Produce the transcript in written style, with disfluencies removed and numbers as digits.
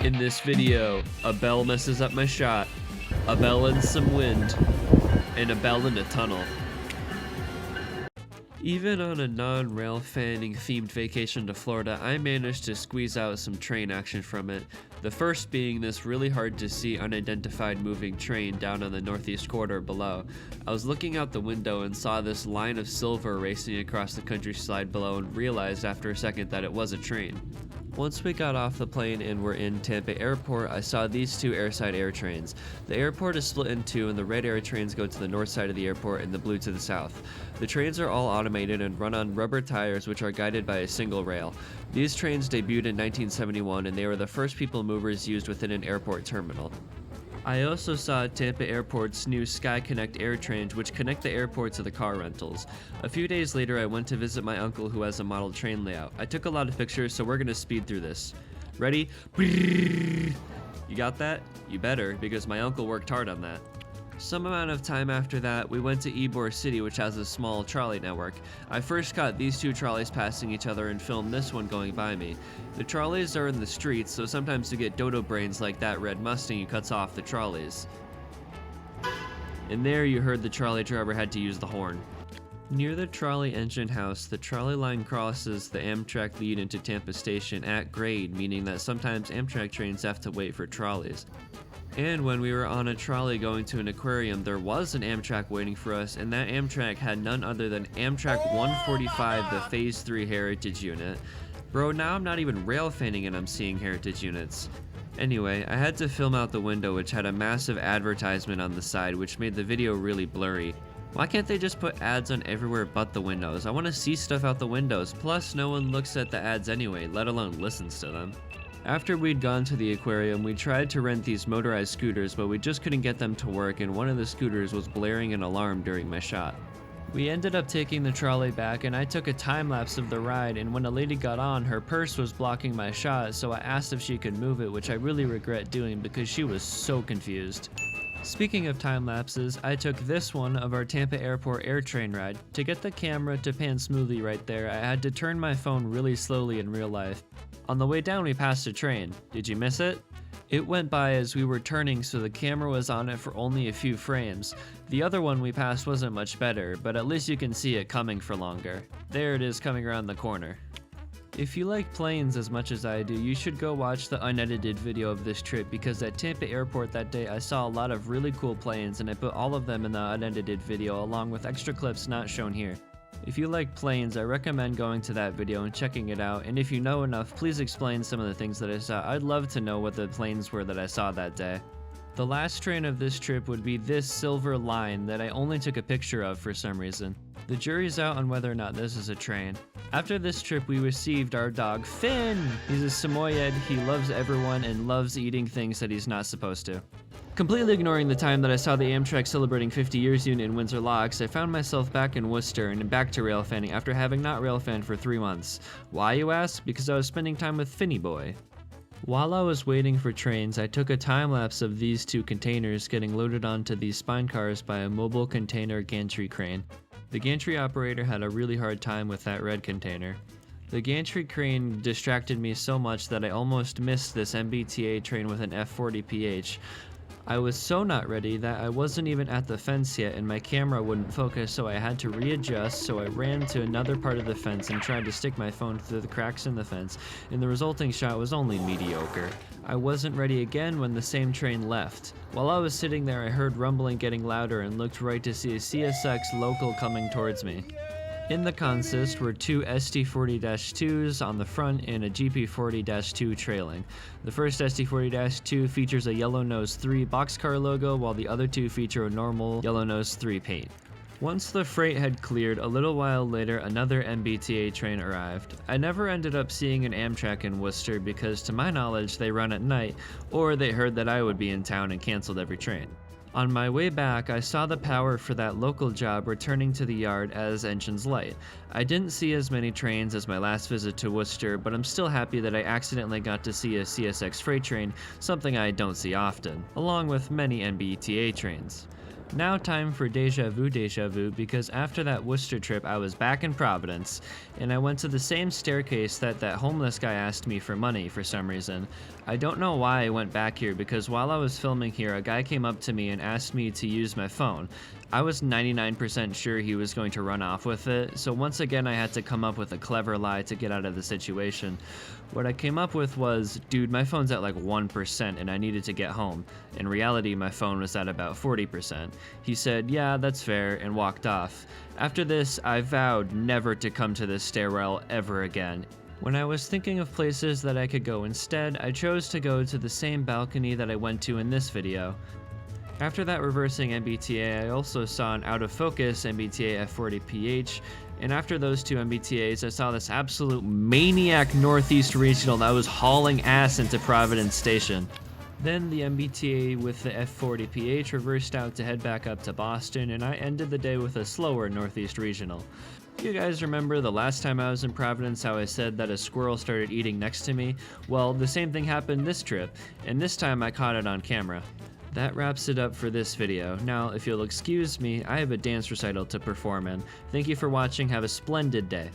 In this video, a bell messes up my shot, a bell in some wind, and a bell in a tunnel. Even on a non-rail fanning themed vacation to Florida, I managed to squeeze out some train action from it. The first being this really hard to see unidentified moving train down on the northeast corridor below. I was looking out the window and saw this line of silver racing across the countryside below and realized after a second that it was a train. Once we got off the plane and were in Tampa Airport, I saw these two airside air trains. The airport is split in two and the red air trains go to the north side of the airport and the blue to the south. The trains are all automated and run on rubber tires which are guided by a single rail. These trains debuted in 1971 and they were the first people movers used within an airport terminal. I also saw Tampa Airport's new Sky Connect air trains which connect the airport to the car rentals. A few days later I went to visit my uncle who has a model train layout. I took a lot of pictures so we're gonna speed through this. Ready? You got that? You better, because my uncle worked hard on that. Some amount of time after that, we went to Ybor City, which has a small trolley network. I first caught these two trolleys passing each other and filmed this one going by me. The trolleys are in the streets, so sometimes you get dodo brains like that red Mustang who cuts off the trolleys. And there you heard the trolley driver had to use the horn. Near the trolley engine house, the trolley line crosses the Amtrak lead into Tampa Station at grade, meaning that sometimes Amtrak trains have to wait for trolleys. And when we were on a trolley going to an aquarium, there was an Amtrak waiting for us, and that Amtrak had none other than Amtrak 145, the Phase 3 Heritage Unit. Bro, now I'm not even rail fanning and I'm seeing Heritage Units. Anyway, I had to film out the window which had a massive advertisement on the side which made the video really blurry. Why can't they just put ads on everywhere but the windows? I want to see stuff out the windows, plus no one looks at the ads anyway, let alone listens to them. After we'd gone to the aquarium, we tried to rent these motorized scooters, but we just couldn't get them to work and one of the scooters was blaring an alarm during my shot. We ended up taking the trolley back and I took a time lapse of the ride, and when a lady got on, her purse was blocking my shot, so I asked if she could move it, which I really regret doing because she was so confused. Speaking of time lapses, I took this one of our Tampa Airport air train ride. To get the camera to pan smoothly right there, I had to turn my phone really slowly in real life. On the way down we passed a train. Did you miss it? It went by as we were turning, so the camera was on it for only a few frames. The other one we passed wasn't much better, but at least you can see it coming for longer. There it is coming around the corner. If you like planes as much as I do, you should go watch the unedited video of this trip, because at Tampa Airport that day I saw a lot of really cool planes and I put all of them in the unedited video along with extra clips not shown here. If you like planes, I recommend going to that video and checking it out, and if you know enough, please explain some of the things that I saw. I'd love to know what the planes were that I saw that day. The last train of this trip would be this silver line that I only took a picture of for some reason. The jury's out on whether or not this is a train. After this trip, we received our dog, Finn! He's a Samoyed, he loves everyone and loves eating things that he's not supposed to. Completely ignoring the time that I saw the Amtrak celebrating 50 years unit in Windsor Locks, I found myself back in Worcester and back to rail fanning after having not rail fanned for 3 months. Why, you ask? Because I was spending time with Finny Boy. While I was waiting for trains, I took a time lapse of these two containers getting loaded onto these spine cars by a mobile container gantry crane. The gantry operator had a really hard time with that red container. The gantry crane distracted me so much that I almost missed this MBTA train with an F40PH. I was so not ready that I wasn't even at the fence yet and my camera wouldn't focus, so I had to readjust, so I ran to another part of the fence and tried to stick my phone through the cracks in the fence, and the resulting shot was only mediocre. I wasn't ready again when the same train left. While I was sitting there, I heard rumbling getting louder and looked right to see a CSX local coming towards me. In the consist were two ST40-2s on the front and a GP40-2 trailing. The first ST40-2 features a yellow nose 3 boxcar logo, while the other two feature a normal yellow nose 3 paint. Once the freight had cleared, a little while later another MBTA train arrived. I never ended up seeing an Amtrak in Worcester because to my knowledge they run at night, or they heard that I would be in town and canceled every train. On my way back, I saw the power for that local job returning to the yard as engines light. I didn't see as many trains as my last visit to Worcester, but I'm still happy that I accidentally got to see a CSX freight train, something I don't see often, along with many MBTA trains. Now time for deja vu, because after that Worcester trip I was back in Providence, and I went to the same staircase that homeless guy asked me for money for some reason. I don't know why I went back here, because while I was filming here, a guy came up to me and asked me to use my phone. I was 99% sure he was going to run off with it, so once again I had to come up with a clever lie to get out of the situation. What I came up with was, dude, my phone's at like 1% and I needed to get home. In reality, my phone was at about 40%. He said, yeah, that's fair, and walked off. After this, I vowed never to come to this stairwell ever again. When I was thinking of places that I could go instead, I chose to go to the same balcony that I went to in this video. After that reversing MBTA, I also saw an out of focus MBTA F40PH, and after those two MBTAs, I saw this absolute maniac Northeast Regional that was hauling ass into Providence Station. Then the MBTA with the F40PH reversed out to head back up to Boston, and I ended the day with a slower Northeast Regional. You guys remember the last time I was in Providence how I said that a squirrel started eating next to me? Well, the same thing happened this trip, and this time I caught it on camera. That wraps it up for this video. Now, if you'll excuse me, I have a dance recital to perform in. Thank you for watching, have a splendid day.